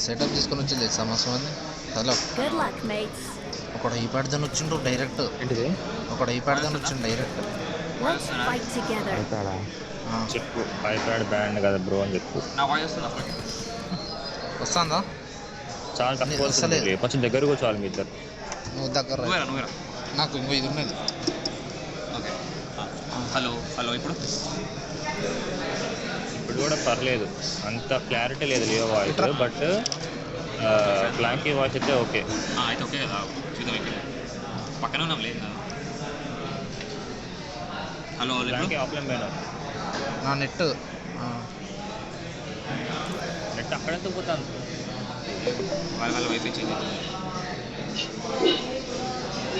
Setup తీసుకొని వచ్చింది సమస్య ఉంది. హలో ఒకడు ఈ పాడదాన్ని వచ్చిండు డైరెక్ట్. ఏంటిది? ఒకడు ఈ పాడదాన్ని వచ్చిండు డైరెక్ట్. చెప్పు ఐప్యాడ్ బ్యాండ్ కదా బ్రో అని చెప్పు. నా వాయిస్ వస్తుందా? చాలా తక్కువ వస్తుంది. కొంచెం దగ్గర కూర్చోవాలి మీ ఇద్దరు. నువ్వు దగ్గర నాకు ఇంకో ఇది ఉన్నది. ఓకే హలో హలో ఇప్పుడు కూడా పర్లేదు, అంత క్లారిటీ లేదు లియో వాయిస్, బట్ క్లాంకీ వాయిస్ అయితే ఓకే. అయితే ఓకే కదా, చూద్దాం. ఇక్కడ పక్కనే ఉన్నాం లేదు. హలో క్లాంకీ ఆఫ్లైన్ పోయినా నా నెట్ అక్కడే తగ్గుతాను. వాళ్ళ వైఫై చేంజ్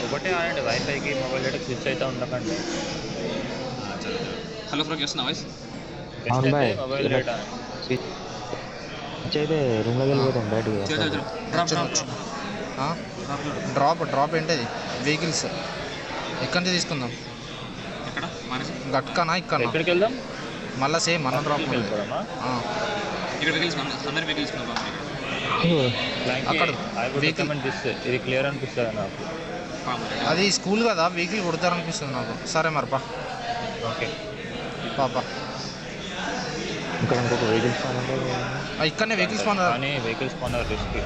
ఒకటే ఆడండి, వైఫైకి మొబైల్ డేటా స్విచ్ అయితే ఉండకండి. హలో ఫ్రోక్ చేస్తున్నా వాయిస్ మొబైల్ డేటా స్విచ్ అయితే రూమ్లోకి వెళ్ళిపోతాం బయటకి. డ్రాప్ ఏంటది? వెహికల్స్ ఎక్కడి నుంచి తీసుకుందాం? ఎక్కడ గట్కనా ఇక్కడ? ఎక్కడికి వెళ్దాం మళ్ళీ సేమ్ మన డ్రాప్ ఇక్కడ వెహికల్స్ అందరి వెహికల్స్ అక్కడ ఇది క్లియర్ అనిపిస్తుంది నాకు. అది స్కూల్ కదా, వెహికల్ కొడతారనిపిస్తుంది నాకు. సరే మరిపా ఓకే పాప ఇక్కడ ఇంకొక వెహికల్స్ ఇక్కడనే వెహికల్స్ కానీ వెహికల్స్ కొన్నారు రిస్క్.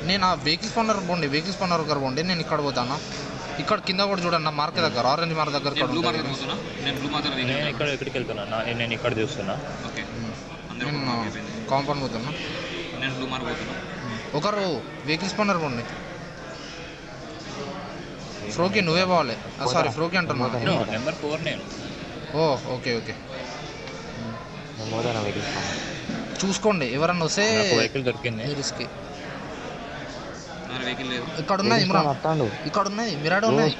నేను ఆ వెహికల్స్ కొన్నారు పోండి, వెహికల్స్ కొన్నారు గారు పోండి. నేను ఇక్కడ పోతాను. ఇక్కడ కింద కూడా చూడండి, మార్క్ దగ్గర, ఆరెంజ్ మార్క్ దగ్గర. నేను ఇక్కడ ఎక్కడికి వెళ్తున్నా? నేను ఇక్కడ చూస్తున్నా. నేను కాంపౌండ్ పోతున్నా. ఒకరు వెహికల్స్ కొన్నారు పోండి. ఫ్రోకి నువ్వే పోవాలి. సారీ ఫ్రోకి అంటున్నా. నెంబర్ 4 నేను. ఓ ఓకే ఓకే చూసుకోండి, ఎవరన్నా వస్తే వెహికల్ దొరికింది. ఇక్కడ ఉన్నది ఇమ్రాన్, ఇక్కడ ఉన్నది మిరాడో ఉన్నది.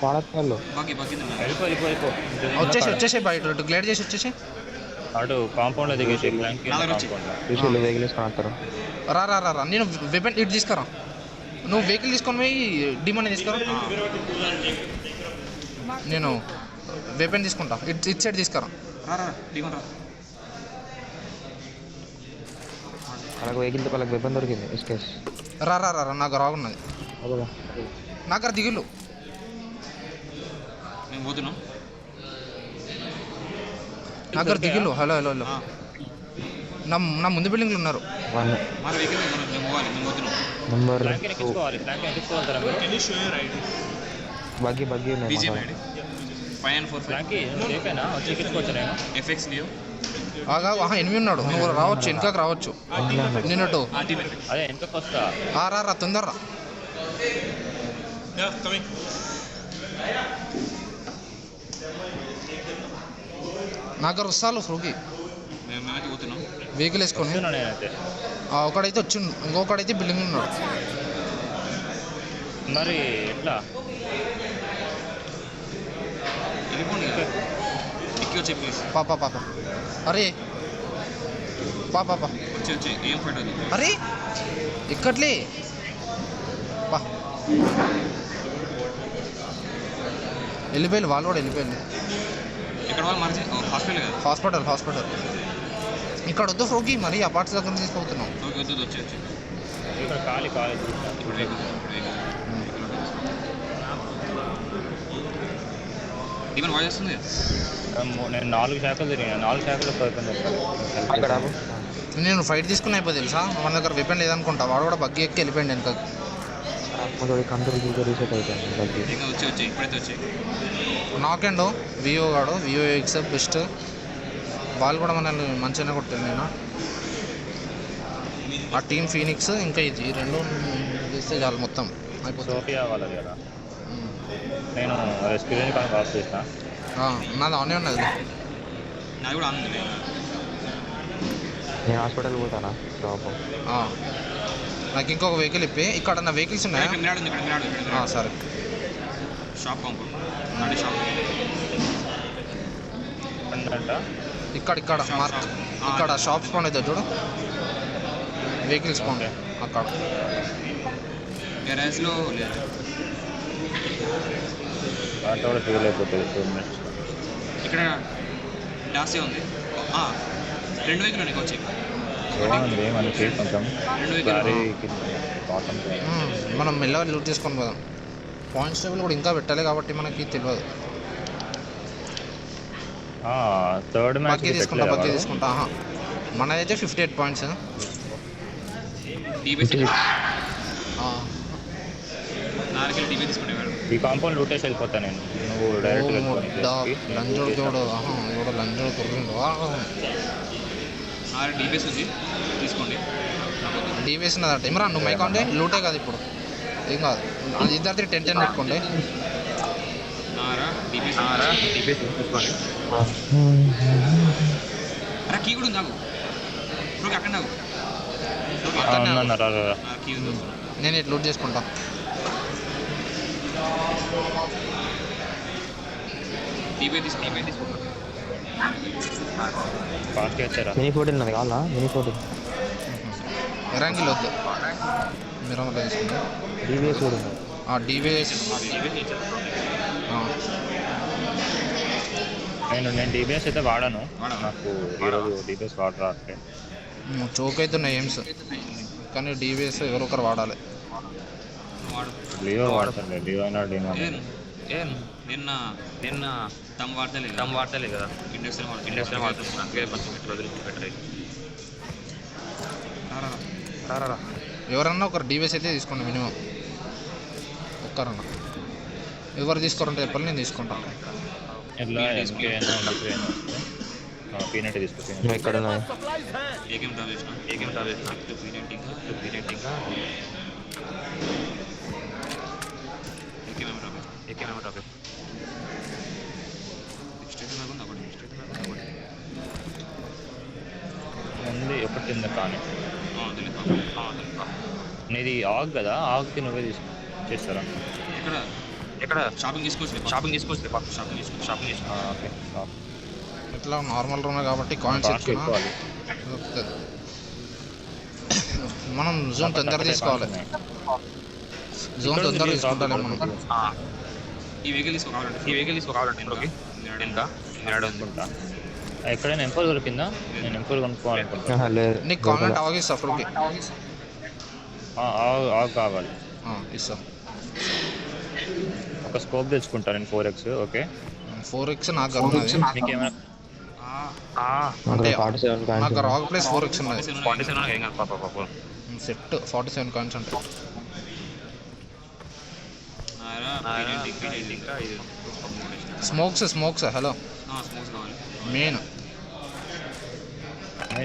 వచ్చేసి బయట గ్లైడ్ చేసి వచ్చేసి అటు కాంపౌండ్ లో దిగేసి రా రా రా. నేను వెపన్ ఇటు తీసుకురా. నువ్వు వెహికల్ తీసుకొని పోయి డిమాండ్ తీసుకురా. నేను వెపన్ తీసుకుంటా. ఇటు సైడ్ తీసుకురా. అలాగే వెహికల్తో వాళ్ళకి వెపన్ దొరికింది. రా రా రా నాకు రాగున్నది. నాకు దిగులు నాకు దిగులు. హలో హలో హలో నా ముందు బిల్డింగ్లు ఉన్నారు. బగ్గి ఎనిమిది ఉన్నాడు. నువ్వు రావచ్చు, వెనకకు రావచ్చు. నిన్నట్టు రా తొందరరా. నాకు వస్తాను ఫ్రూకి వెహికల్ వేసుకొని. ఒకడైతే వచ్చి, ఇంకొకడైతే బిల్డింగ్ ఉన్నాడు. మరి ఎట్లా పాప అరే పాప అరే ఎక్కట్లే పా వెళ్ళిపోయారు. వాళ్ళు కూడా వెళ్ళిపోయారు. హాస్పిటల్ ఇక్కడ వద్దు ఫ్రోకి, మరి అపార్ట్స్ దగ్గర తీసుకుపోతున్నాం. నేను 4 శాఖలు తిరిగాను. 4 శాఖలు అక్కడ నేను ఫైట్ తీసుకుని అయిపోయి తెలుసా. మన దగ్గర వెపన్ లేదనుకుంటా. వాడు కూడా బగ్గి ఎక్కి వెళ్ళిపోయింది వెనక. నాకెండ్ వివో గాడు, వివో ఎక్స్ బెస్ట్. వాళ్ళు కూడా మనల్ని మంచిగానే కొట్టాను. నేను ఆ టీమ్ ఫీనిక్స్ ఇంకా ఇది రెండు తీస్తే చాలు మొత్తం అయిపోతుంది. నేను కాల్ చేసిన నాది ఆనే ఉన్నది. నేను హాస్పిటల్ పోతానా? నాకు ఇంకొక వెహికల్ ఇప్పి. ఇక్కడ నా వెహికల్స్ ఉన్నాయా? సరే. ఇక్కడ మార్క్, ఇక్కడ షాప్ స్పాన్ అవుతుంది చూడు, వెహికల్ స్పాన్ అక్కడ. ఇక్కడ డాసీ ఉంది. 2 వెహికల్ ఉన్నాయి వచ్చి ఏముంది మనకి కొంచెం క్లారీకి బాటం మనం మెల్లగా లూట్ చేసుకొని పోదాం. పాయింట్స్ టేబుల్ కూడా ఇంకా పెట్టాలి కాబట్టి మనకి తెలియదు. థర్డ్ మ్యాచ్ బగ్గి తీసుకుంటా. మనదైతే 58 పాయింట్స్. ఈ కాంపౌండ్ లూటేసి వెళ్ళిపోతా నేను. నువ్వు డైరెక్ట్ లంజోడు చూడు. ఇవాడు లంజోడు కుర్రిండు. డీబీఎస్ ఉన్నదట. ఇమ్రాన్ నువ్వు మైకాండి లూటే కాదు ఇప్పుడు, ఏం కాదు. ఇద్దరిది 10-10 పెట్టుకోండి. నేను ఇటు లూట్ చేసుకుంటా. మినీ 14 ఉన్నది కావాలా? మినీ 14 ఎరాంగిల్ వద్దు, మిరమలో తీసుకుంటా. డీబీఎస్ కూడా ఉంది. డీబీఎస్ నేను డీబీఎస్ అయితే వాడాను. నాకు ఈరోజు డీబీఎస్ వాడరా అంటే చోక్ అవుతున్నాయి ఎయిమ్స్, కానీ డీబీఎస్ ఎవరో ఒకరు వాడాలి. లియో వాడతాను. లియో అయినా డీమో నిన్న తమ్ వాడతలే కదా. ఇండస్ట్రీ వాడుతున్నాను. అందుకే కొంచెం రోజులు బెటర్. ఎవరన్నా ఒకరు డీబీఎస్ అయితే తీసుకోండి మినిమం. ఒక్కరన్నా ఎవరు తీసుకోరంటే చెప్పాలి, నేను తీసుకుంటాను. ఎట్లా పీనట్ తీసుకో. ఎక్కడ ఉన్నాయి? ఏ గేమ్ టాప్ చేసిన పీనట్ ఇంకా ఏకేమేమో టాప్ ఉంది ఒకటి ఉంది కానీ నీది ఆగ్ కదా, ఆగ్కి నువ్వే చేస్తారా? ఎక్కడ షాపింగ్ తీసుకోవచ్చు. ఓకే. ఇట్లా నార్మల్ రూమే కాబట్టి కాయిన్స్ ఎక్కువాలి. మనం జోన్ తొందర తీసుకోవాలి. జోన్ తొందర తీసుకుంటాం మనం. ఈ వెహికల్ తీసుకోవాలంటే ఎక్కడైనా ఎంపోల్ దొరికిందా? నేను ఎంపోల్ కొనుక్కోవాలనుకుంటున్నా. నీకు కామెంట్ ఆగిస్తా ఫుల్కి. ఆగ్ కావాలి. ఇస్తా. ఒక స్కోప్ తెచ్చుకుంటా నేను 4x. ఓకే 4x నాకు ఉన్నది. నీకేమైనా నాకు రాగ్ ప్లస్ 4x ఉన్నది. 47 సెట్ 47 కాయిన్స్ అంటే స్మోక్స్. హలో మెయిన్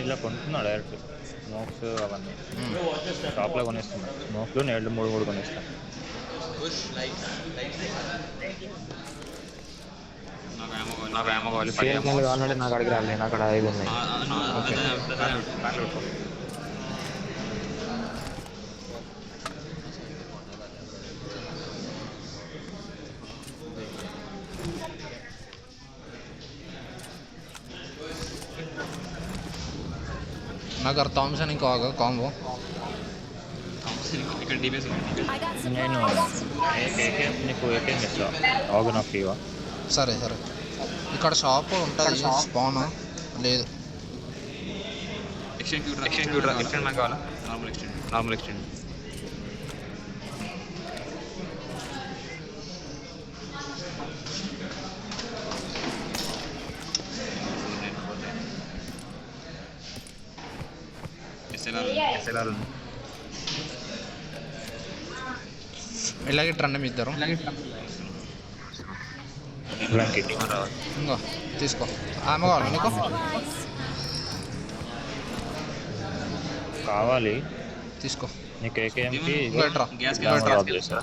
ఇలా కొంటున్నా డైరెక్ట్ స్మోక్స్ అవన్నీ షాప్లో కొనేస్తున్నా. స్మోక్లు నేను 3 కొనేస్తాను. నాకు ఏమో కావాలి. కావాలంటే నాకు అడిగి రాలేదు. నాకు అక్కడ 5 ఉన్నాయి. నాకు థామ్సన్ ఇంకా కాంబో. ఇక్కడ డీబీఎస్ నేను నీకు ఏకేం ఇస్తా. ఆగు నాకు ఫ్రీవా? సరే ఇక్కడ షాప్ ఉంటుంది. స్పాన్ లేదు. ఎక్స్టెండ్ మనకు కావాలా? Normal extend. ఎస్ఎల్ఆర్ ఇలాగే ట్రెండ్ ఇద్దరు. ఇంకా తీసుకో. ఆమె కావాలి నీకు? కావాలి తీసుకో. నీకు ఏకేఎంకి గ్యాస్ చేస్తారా?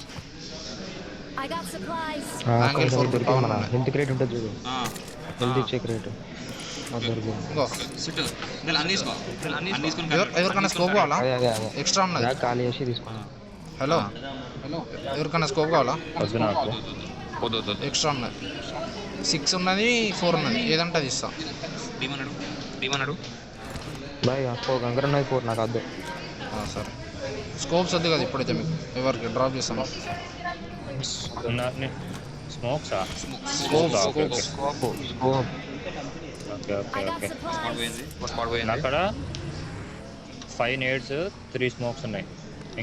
హెల్త్ క్రేట్ ఉంటుంది చూడు. హెల్త్ ఇచ్చే క్రేట్ ఎవరికైనా స్కోప్ కావాలా? ఎక్స్ట్రా ఉన్నది. ఖాళీ చేసి తీసుకోండి. హలో ఎవరికైనా స్కోప్ కావాలా? వద్దు. ఎక్స్ట్రా ఉన్నది. 6 ఉన్నది, 4 ఉన్నది. ఏదంటే అది ఇస్తా. డీమన్నాడు బాయ్ గంగర్ ఉన్నది 4 నాకు వద్దు. సరే స్కోప్స్ వద్దు కదా ఇప్పుడైతే మీకు. ఎవరికి డ్రాప్ చేస్తాను. స్మోక్సా? ఓకే. అక్కడ 5 నేడ్స్ 3 స్మోక్స్ ఉన్నాయి,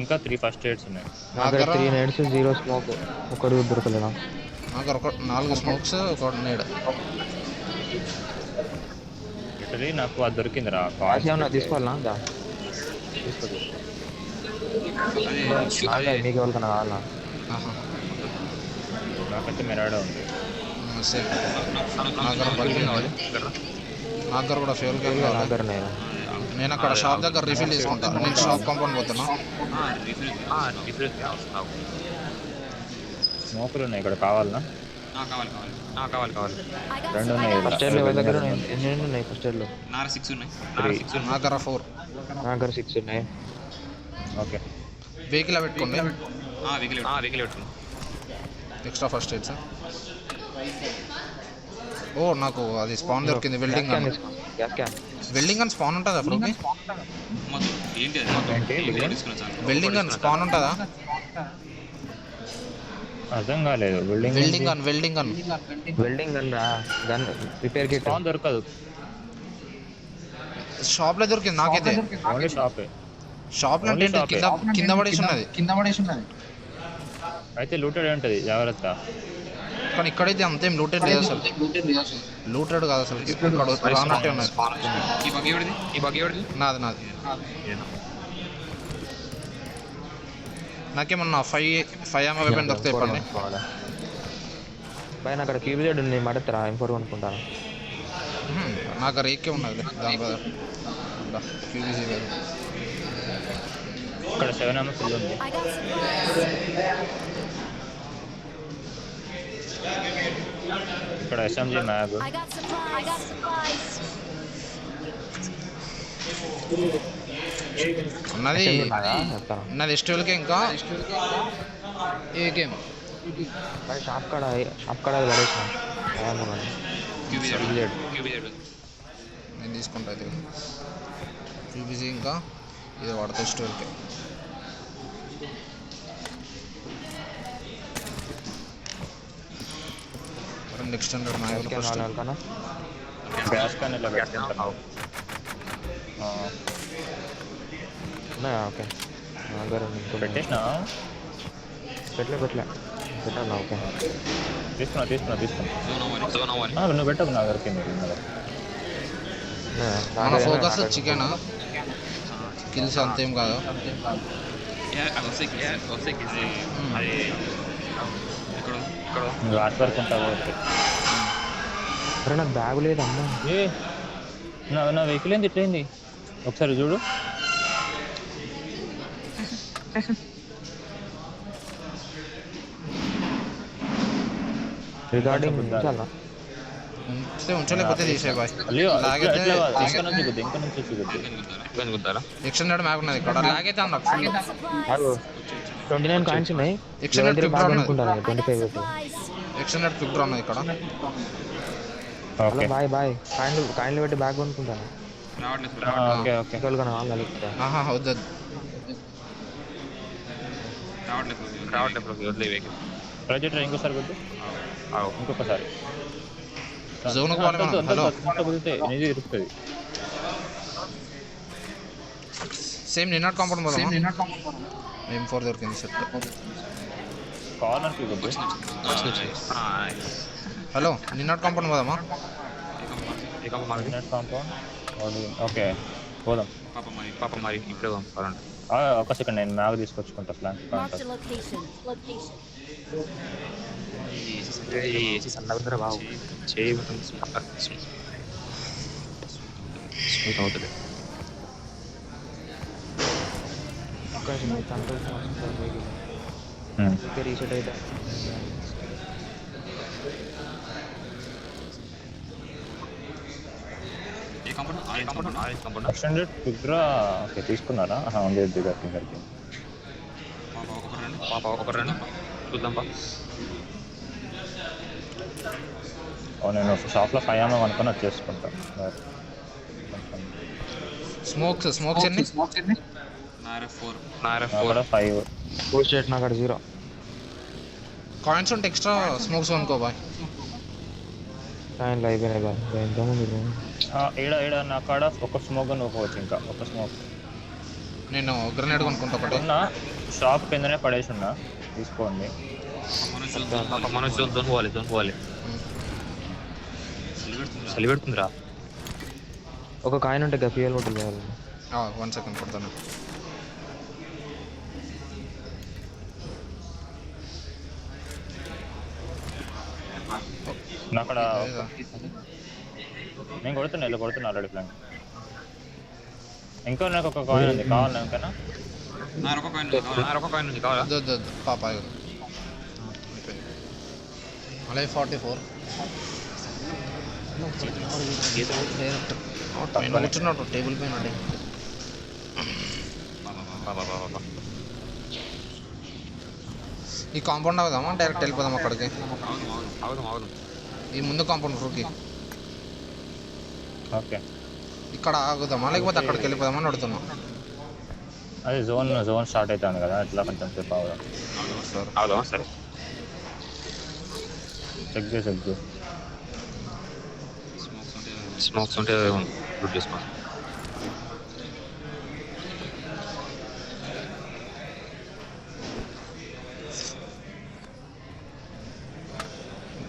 ఇంకా 3 ఫస్ట్ ఎయిడ్స్ ఉన్నాయి. నా దగ్గర 3 నైట్స్ 0 స్మోక్, ఒకటి దొరకలేదా? నాకు ఒక 4 స్మోక్స్ ఒక నేడ్. లిటరలీ నాకు అది దొరికిందిరా. కాసి ఏమన్నా తీసుకోవాలనా? దా తీసుకోదు. మీకు ఎవరికన్నా కావాలా? నాకైతే మెరాడో ఉంది. సేమ్ నాకు దగ్గర కూడా ఫ్యూల్ క్యాన్ నా కావాలి. దగ్గర నేను నేను అక్కడ షాప్ దగ్గర రిఫిల్ తీసుకుంటా. నేను షాప్ కాంపౌండ్ పోతున్నా. స్మోకులు ఉన్నాయి ఇక్కడ, కావాలనా? కావాలి రెండు ఉన్నాయి. ఫస్ట్ ఎయిడ్ ఎవరి దగ్గర ఎన్ని ఉన్నాయి? ఫస్ట్ ఎయిడ్లో నా 6 ఉన్నాయి. నా దగ్గర 4. నా దగ్గర 6 ఉన్నాయి. ఓకే, వెహికల్ పెట్టుకోండి. వెహికల్ పెట్టుకున్నాం. Extra first aids. ఓ నాకు అది స్పాన్ దొరికింది. Welding gun. Gas can. Welding gun spawn ఉంటుందా అప్పుడు? ఏంటి వెల్డింగ్ గన్ స్పాన్ ఉంటుందా? అర్థం కాలేదు. వెల్డింగ్ గన్ వెల్డింగ్ గన్ రా, గన్ రిపేర్ కిట్. స్పాన్ దొరకదు, షాప్లో దొరికింది నాకైతే. ఓన్లీ షాపే. షాప్లో అంటే ఏంటి? కింద పడేసి ఉన్నది. అయితే లూటెడ్ ఉంటుంది, జాగ్రత్త. కానీ ఇక్కడైతే అంతేం లూటెడ్ లేదు అసలు. లూటెడ్ కాదు అసలు, ఇక్కడ రానట్టే ఉన్నది. ఈ బగ్గి ఎవరిది? నాది. నాకేమన్నా 5 ఎంఎం వెపన్ దొరికితే చెప్పండి. పైన అక్కడ క్యూబిజెడ్ ఉంది, మడతారా? M4 అనుకుంటాను. నాకు రేకే ఉన్నది దాని బదులు. క్యూబీజీ లేదు. ఇక్కడ 7 ఎంఎం ఫుల్ ఉంది. ఇక్కడ SMG మ్యాగ్. ఉన్నది ఎస్టోల్కే. ఇంకా ఏ గేమ్ షాప్ కాడ అది పడేసిన నేను తీసుకుంటా. ఇది క్యూబీజీ ఇంకా ఇది వాడతా ఎస్టోల్కే. ఎక్స్టెండెడ్ మ్యాగ్ గ్యాస్ క్యాన్ ఇలా పెట్టుకుంటున్నావు. ఉన్నాయా? ఓకే, నా దగ్గర పెట్టేసినా? పెట్టలే పెట్టాలా? ఓకే, తీసుకున్నా. నువ్వు పెట్టకు, నా దొరికింది. మన ఫోకస్ చికెన్ కిల్స్ అంతేం కాదు. నువ్వు ఆర్ట్ వర్క్ ఉంటావు. అరే నాకు బ్యాగ్ లేదమ్మా. నా వెహికల్ ఏంది ఇట్లయింది? ఒకసారి చూడు. రికార్డింగ్ ఉంచలేకపోతే తీసే బాయ్. ఎక్స్టెండెడ్ మ్యాగ్ ఉన్నది ఇక్కడ. లాగైతే అన్న 29 కాయిన్స్ ఉన్నాయి. ఎక్స్టెండెడ్ పిక్ డ్రా ఉన్నది. 25 ఎక్స్టెండెడ్ పిక్ డ్రా ఉన్నది ఇక్కడ. బాయ్ కాయిన్లు పెట్టి బ్యాగ్ కొనుక్కుంటాను. వద్దు ప్రాజెక్ట్ ఇంకోసారి వద్దు, ఇంకొకసారి జోన్ ఇది ఇరుస్తుంది. సేమ్ నిన్నటి కాంపౌండ్ పోదాం. M4 దొరికింది సెట్. కార్నర్కి వద్దు. హలో, నిన్నటి కాంపౌండ్ పోదామా? కాంపౌండ్. ఓకే, పోదాం. పాప మరి ఇప్పుడే ఒక సెకండ్, నేను మ్యాగ్ తీసుకొచ్చుకుంటా. ఫ్లాంక్ సన్నగా బాగు చేయి స్మూత్ అవుతుంది. రీసెట్ అయితే ఎక్స్టెండెడ్ పిగ్రా ఓకే తీసుకున్నారా? ఉంది దగ్గరికి. ఒక రెండు చూద్దాం. నేను షాప్లో 5 ఎంఎం అనుకుని వచ్చేసుకుంటాను. స్మోక్స్ ఎన్ని? 5 పోస్ట్ చేసిన అక్కడ 0 కాయిన్స్ ఉంటే ఎక్స్ట్రా స్మోక్స్ అనుకో బాయ్. కాయిన్లు అయిపోయినాయి బాయ్. ఏడ నా కాడ ఒక స్మోక్ అని ఒక్కోవచ్చు. ఇంకా ఒక స్మోక్ నేను గ్రెనేడ్ కొనుక్కుంటా ఒకటి. ఉన్న షాప్ కిందనే పడేసి ఉన్నా, తీసుకోండి. మనసు జోన్ పోవాలి చలి పెడుతుందిరా. ఒక కాయిన్ ఉంటే కదా ఫ్యూయల్ బాటిల్ కావాలి. 1 సెకండ్ కొడతాను. అక్కడ నేను కొడుతున్నా ఆల్రెడీ ప్లాన్. ఇంకా నాకు ఒక కాయిన్ ఉంది, కావాలి ఇంకనా? ఒక కాయిన్ ఉంది కావాలా? పాప అలాగే 44 కూర్చున్నాడు టేబుల్ పైన. ఈ కాంపౌండ్ అవుదామా డైరెక్ట్ వెళ్ళిపోదాం అక్కడికి? ఈ ముందు కాంపౌండ్ ఫ్రూకి ఓకే. ఇక్కడ ఆగుదామా లేకపోతే అక్కడికి వెళ్ళిపోదామని అడుగుతున్నాం. అదే జోన్ స్టార్ట్ అవుతుంది కదా, ఇట్లా కొంచెం సేపు అవుదాం. సరే చెక్ చేసి స్మోక్స్ ఉంటే గుడ్ చేసుకో.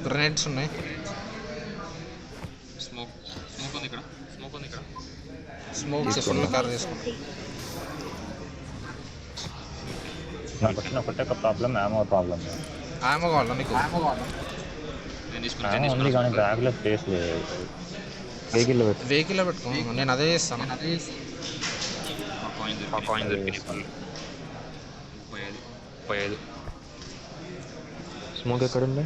గ్రెనేడ్స్ ఉన్నాయి. స్మోక్ ఉంది ఇక్కడ. స్మోక్స్ ఫుల్ కార్ తీసుకుంటాం. నాకు వచ్చిన ఒకటే ఒక ప్రాబ్లం, యామో ప్రాబ్లం. ఆమె కావాలా నీకు? యామో ఉంది కానీ బ్యాగ్లో స్పేస్ లేదు. వెహికల్లో పెట్టుకో. నేను అదే చేస్తాను. కాయిన్ దొరికింది 35. స్మోక్ ఎక్కడుంది?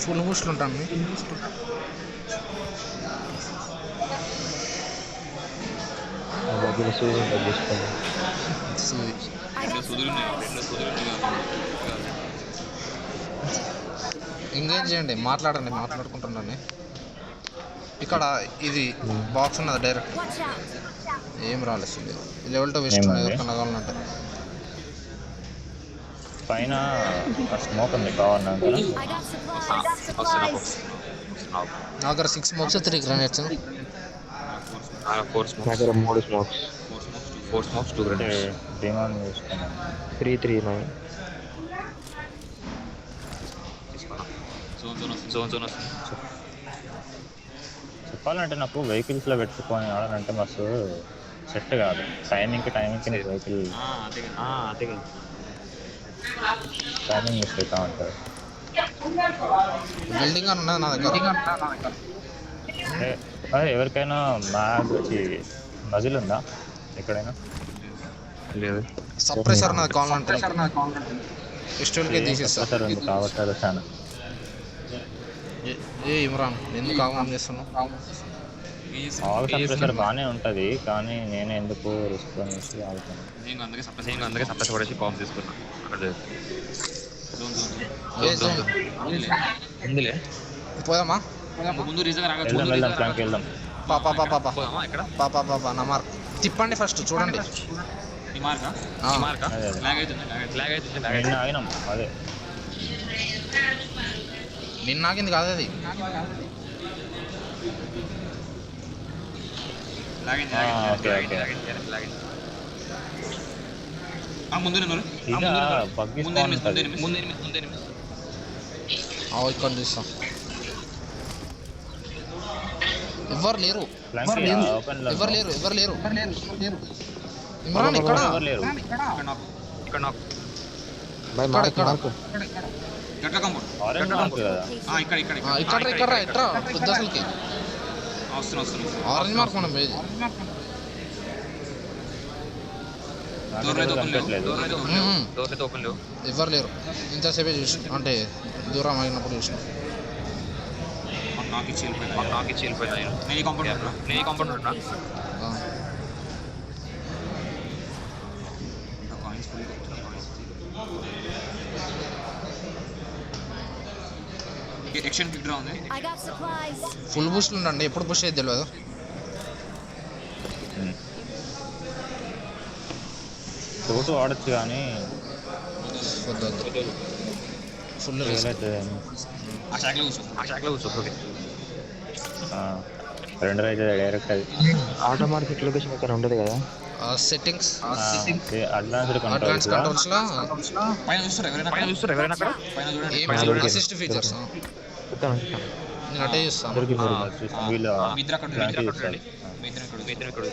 ఫుల్ బూస్ట్లు ఉంటాను. ఎంగేజ్ చేయండి, మాట్లాడుకుంటుండండి. ఇక్కడ ఇది బాక్స్ ఉన్నది డైరెక్ట్. ఏం రాలేదు లెవెల్ 2 వేస్ట్ ఎవరికన్నా కావాలంటే. పైన స్మోక్ ఉంది, కావాలన్నా నా దగ్గర 6 smokes 3 grenades. 4 smokes. 4 smokes 2 grenades. Demand తీసుకున్నాను. 339 జోన్ చెప్పాలంటే నాకు వెహికల్స్లో పెట్టుకొని ఆడాలంటే మస్తు సెట్ కాదు. టైమింగ్కి నీకు వెహికల్ టైమింగ్ మిస్ అవుతా ఉంటుంది. బిల్డింగ్ అని ఉన్నది నా దగ్గర. అదే ఎవరికైనా మ్యాగ్ వచ్చి మజిల్ ఉందా ఎక్కడైనా? లేదు. సప్రెసర్ ఉన్నది కావాలంటే ఇష్టంకే తీసేస్తా. సప్రెసర్ ఉంది కాబట్టి అది చాలా. ఏ ఇమ్రాన్ ఎందుకు ఆగమం చేస్తున్నావు? ఆల్ సప్రెసర్ బాగానే ఉంటుంది కానీ నేను ఎందుకు రిస్క్ అనేసి ఆగుతాను. నేను అందుకే సప్రెసర్ పడేసి బాంబ్ తీసుకున్నాను. పోదామా? వెళ్దాం ప్లాన్కి వెళ్దాం. పాపా నా మార్క్ తిప్పండి ఫస్ట్ చూడండి. నిన్న ఆగినాం. అదే నిన్న ఆగింది కాదు అది. ఇక్కడ చూస్తా. ఎవరు లేరు ఇమ్రాన్ ఇక్కడ పెద్ద అసలుకి ఆరెంజ్ మార్క్ మనం పేజ్. ఎవరు లేరు ఇంతసేపే చూసి అంటే దూరం అయినప్పుడు చూసిన. ఫుల్ బూస్ట్లు ఉండండి, ఎప్పుడు పుష్ అయ్యేది తెలియదు. తోటు ఆడచ్చు కానీ వద్దు ఫుల్ రిస్క్. ఆ షాక్లో కూర్చో ఓకే. సరెండర్ అయితే డైరెక్ట్ అది ఆటోమేటిక్ లొకేషన్ ఇక్కడ ఉండదు కదా. Settings advanced advance controls controls లో పైన చూస్తారు ఎవరైనా అక్కడ పైన చూడండి. అసిస్ట్ ఫీచర్స్ చెప్తాను నేను అటే చూస్తాను. వీళ్ళు మీ ఇద్దరు అక్కడ ఉండండి. మీ ఇద్దరు ఇక్కడ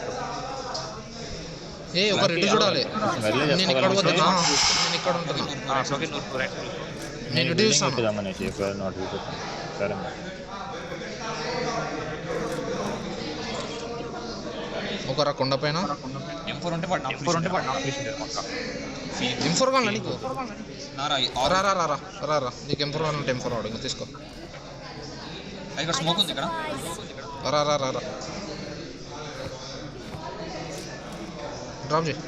ఏ ఒక రెడ్డి చూడాలి. నేను ఇక్కడ పోతున్నా, నేను ఇక్కడ ఉంటున్నా, ఓకే నువ్వు రైట్ నేను ఇటు చూస్తాను. సరే ఒక కొండ పైన M4 ఉంటే వాడు నాకు M4 కావాలా నీకు? నారా రా నీకు M4 కావాలంటే M4 వాడు ఇంకా తీసుకో. ఇక్కడ స్మోక్ ఉంది ఇక్కడ. రా డ్రాప్ చేయి.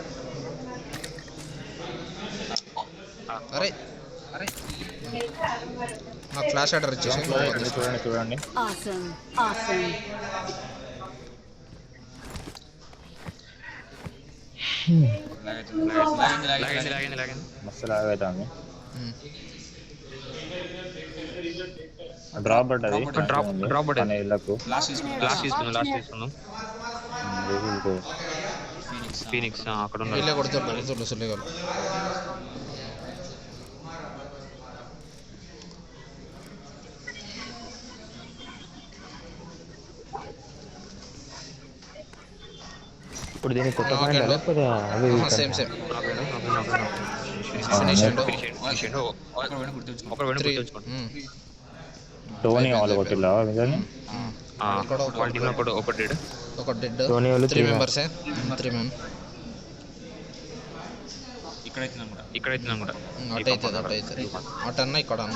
అరే నాకు ఫ్లాష్ ఆర్డర్ ఇచ్చేసి చూడండి లాగింది. మస్తు లాగైతుంది. డ్రాప్ పడ్డది ఇళ్ళకు లాస్ట్ తీసుకున్నాం. ఫీనిక్స్ అక్కడ ఉన్న వీళ్ళే కొడుతుండ్రు సుల్లిగాలు. ఇప్పుడు దీనికి కొత్త పాయింట్ లేకపోతే అవి సేమ్ టోనీ వాళ్ళు కొట్టిల్లా ఒక డెడ్ టోనీ వాళ్ళు 3 మెంబర్స్ 3 men. ఇక్కడైతే కూడా అటు అవుతుంది అటన్నా ఇక్కడ అన్న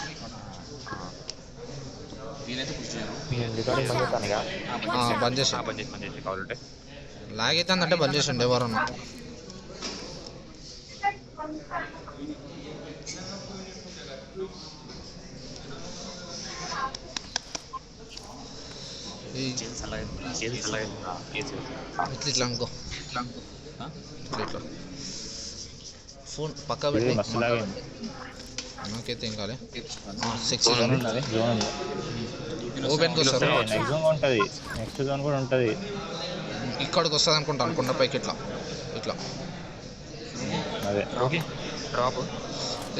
వీలైతే కూర్చోరు. రికార్డింగ్ బంద్ చేసి కావాలంటే లాగ్ అవుతుందంటే బంద్ చేసిండు ఎవరన్నా. ఇట్లా అనుకో ఇట్లా ఫోన్ పక్కా పెట్టి మస్తు లాగైంది. నాకైతే ఏం కాలే. జోన్ ఉన్నది, జోన్ ఉంది. ఓపెన్కి వస్తారు. నెక్స్ట్ జోన్ ఉంటుంది, నెక్స్ట్ జోన్ కూడా ఉంటుంది. ఇక్కడికి వస్తుంది అనుకుంటాను కొండపైకి ఇట్లా అదే ఓకే డ్రాప్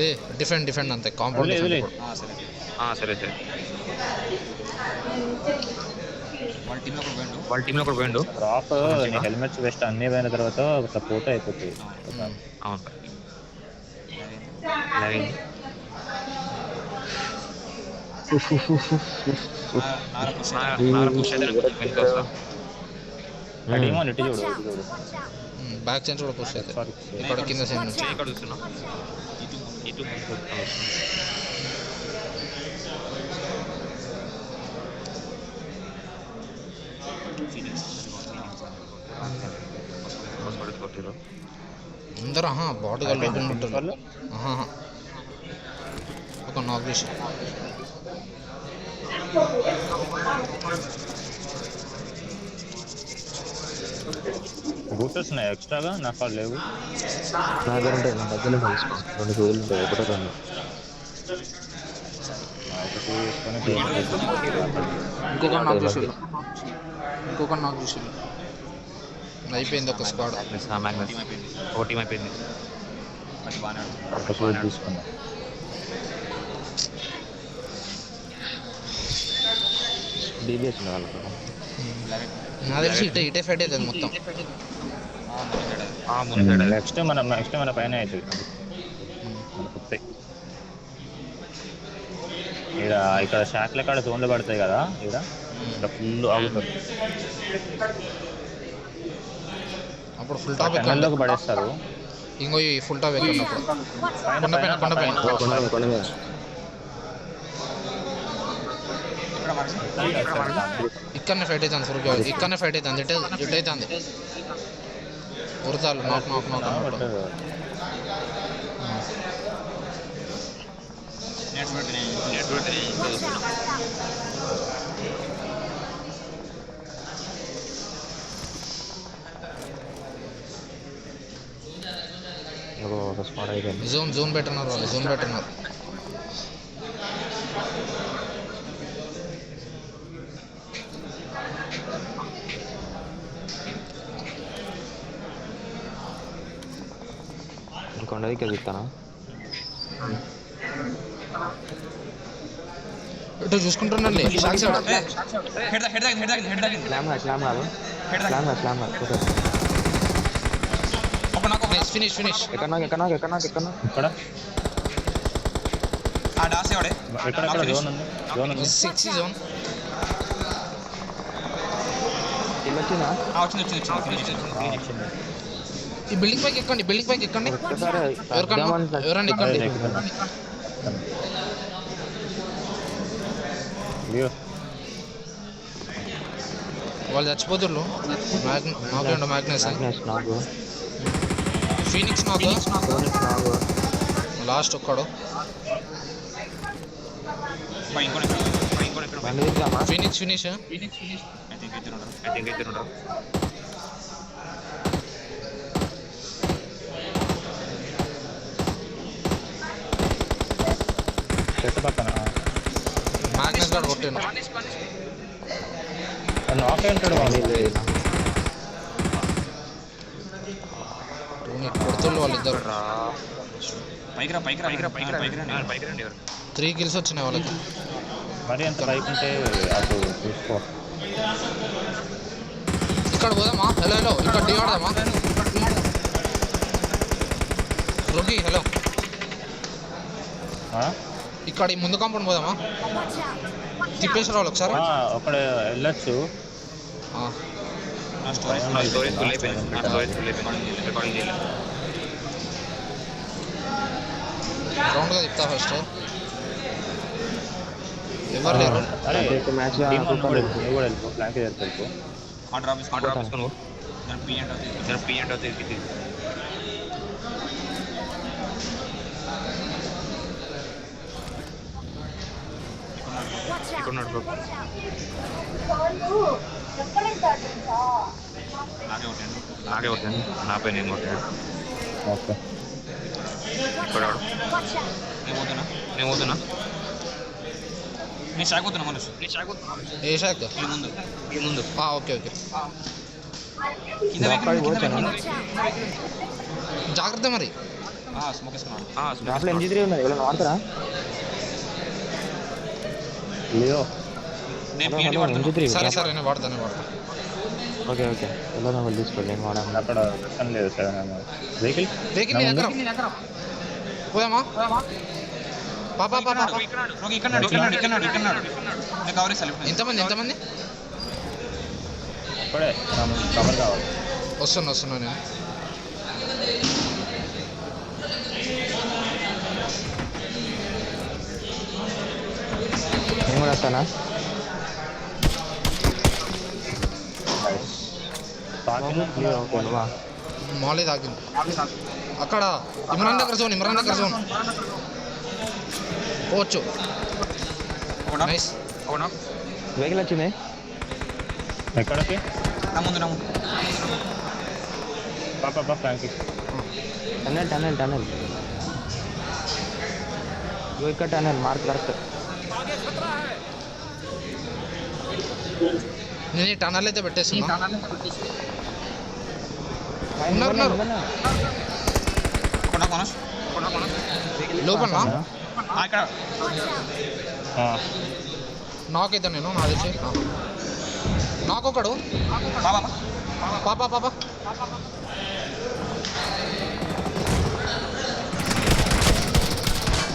ఏ డిఫెండ్ అంతే కాంపౌండ్. సరే వాళ్ళ టీంలో కూడా పోయిండు. డ్రాప్ నీ హెల్మెట్స్ వెస్ట్ అన్నీ పోయిన తర్వాత ఒక పోతే అయిపోతుంది. అవును ఇటు చూడు బ్యాక్ సెన్స్ కూడా పుష్ అయితే ఇక్కడ కింద సైడ్ నుంచి ఇక్కడ చూస్తున్నా ఇటు అందరూ బాడీ లోపల ఉంటారు. ఒక నాక్ చేసి బూటర్స్ ఉన్నాయి ఎక్స్ట్రాగా, నాకు అది లేవు. నా దగ్గర ఉంటాయి, నా దగ్గర 2 సూదులు ఉంటాయి, ఒకటో 2. ఇంకొక నాక్ చేసి అయిపోయింది ఒక స్క్వాడ్. ఒక టీం అయిపోయింది. ఒక సూది తీసుకున్నా. డీబీఎస్ ఉంది వాళ్ళకి. నాకు తెలిసి ఇటే ఫైట్ అవుతుంది మొత్తం. నెక్స్ట్ మన పైన అవుతుంది. ఇక్కడ షాక్ల కాడ జోన్లు పడతాయి కదా, ఇక్కడ ఫుల్ ఆగుతారు. అప్పుడు ఫుల్ టాప్ కళ్ళలోకి పడేస్తారు. ఇంకో ఈ ఫుల్ టాప్ ఎక్కడున్నప్పుడు కొండ పైన ఇక్కడనే ఫైట్ అవుతుంది. సురుగ్గా ఇక్కడనే ఫైట్ అవుతుంది. ఇటు అవుతుంది ఉరతాలు నాక్ ఒక స్పాట్ వాడు అయిపోయింది. జోన్ పెట్టినారు వాళ్ళు, జోన్ పెట్టినారు. ఇంకొండది కెలుగుతానా ఇటు చూసుకుంటున్నాను షాక్ సైడ్. స్లామ్ కాదు ఫినిష్ ఎక్కడ ఇక్కడ ఎక్కడ జోన్ ఉంది 6 జోన్. వచ్చిందా ఈ బిల్డింగ్ పైకి ఎక్కండి. ఎవరన్నా ఎక్కండి. లియో వాళ్ళు చచ్చిపోతుర్రు. మ్యాగ్నస్ నాకు ఫీనిక్స్ నాకు లాస్ట్ ఒక్కడు. ఫినిష్ చెట్టు పక్కన మ్యాగ్నస్ గాడు కొట్టాను. నాక్ ఏంటాడు వాళ్ళు. కొడుతుళ్ళు వాళ్ళిద్దరు. పైకి రండి 3 కిల్స్ వచ్చినాయి వాళ్ళకి. మరి ఎంత బైక్ ఉంటే అటు చూసుకో. ఇక్కడ పోదామా? హలో ఇక్కడ టీ ఆడదామా? రోగి హలో, ఇక్కడ ఈ ముందు కాంపౌండ్ పోదామా? తిప్పేసి రావాలి ఒకసారి. అక్కడ వెళ్ళొచ్చు. రౌండ్గా తిప్పుతా ఫస్ట్. ఎవరు లేరు. మ్యాచ్ ఫ్లాంక్ వెళ్ళిపో. నాకే కొట్టాను, నా పైన నేను కొట్టాను. ఓకే నేను పోతున్నా నేను షాక్ అవుతున్నా మనసు. ఏ షాక్? ఈ ముందు ఓకే జాగ్రత్త మరి. స్మోక్ వేసుకున్నాను. దాంట్లో MG3 ఉన్నది, ఎవరైనా వాడతారా? లియో MG3 సరే నేను వాడతాను. ఓకే ఎలా వాళ్ళు తీసుకోండి, నేను వాడాను. అక్కడ దర్శనం లేదు సార్. వెహికల్ నీ దగ్గర పోదామా? పాపా ఎంతమంది? ఇప్పుడే కవర్ కావాలి. వస్తున్నా నేను. నేను కూడా వస్తానా? మాలే తాగింది అక్కడ. ఇమ్రాన్ దగ్గర జోన్ పోవచ్చు. నైస్. వెహికల్ వచ్చింది. ఎక్కడికి? నా ముందు పాపా ఫ్లాంక్. టనల్ ఇక్కడ టనల్ మార్క్ కరెక్ట్. నేను ఈ టనల్ అయితే పెట్టేస్తున్నా. ఉన్నారు లోపల. నాకైతే నేను నా తెలిసి నాకొకడు. పాపా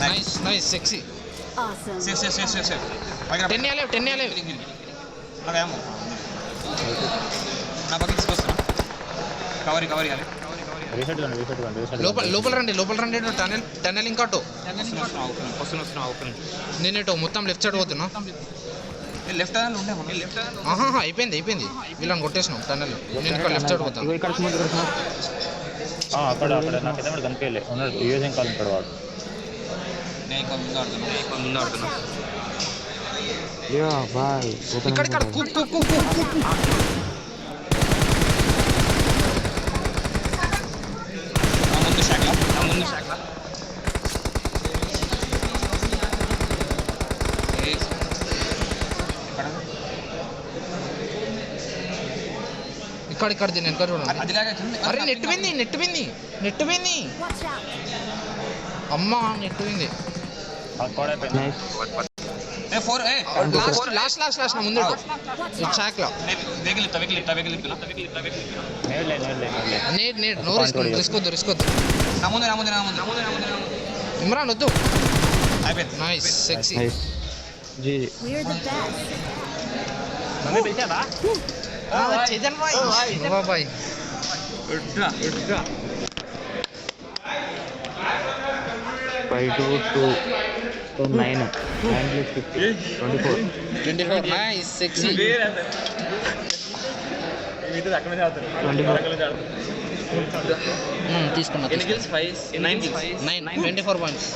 నైస్ సెక్సీ. 10 అలేవ్. నా పక్కన తీసుకొస్తున్నా. కవర్ ఇవ్వాలి. లోపల రండి. టనల్ ఇంకా వస్తున్నా. నేను ఇటు మొత్తం లెఫ్ట్ సైడ్ పోతున్నా. లెఫ్ట్ హ్యాండ్ ఉండే అయిపోయింది. వీళ్ళని కొట్టేసినాం టనల్. నేను ఇక్కడ లెఫ్ట్ సైడ్ పోతాను. అక్కడ నాకు కింద కూడా కనిపించలే ఉన్నాడు. యూజింగ్ కాల్ ఉంటాడు వాడు. నేను ఇంకా ముందు ఆడుతున్నా. ఇక్కడ నా ముందు శాఖ ఇక్కడ దీని వెనక చూడండి. అది లాగైతుంది. అరే నెట్ పోయింది అమ్మా నెట్ పోయింది. నైస్. ఏ 4 ఏ లాస్ట్ నా ముందు చాక్లో వెహికల్ నేడ్ నో రిస్క్ వద్దు నా ముందు ఇమ్రాన్ వద్దు. అయిపోయింది. Nice sexy. నైస్. జీ. We're the best. Chetan boy 5-2. So 9 + 50. 24. Nice sexy. 24. తీసుకున్నా 9 24 పాయింట్స్.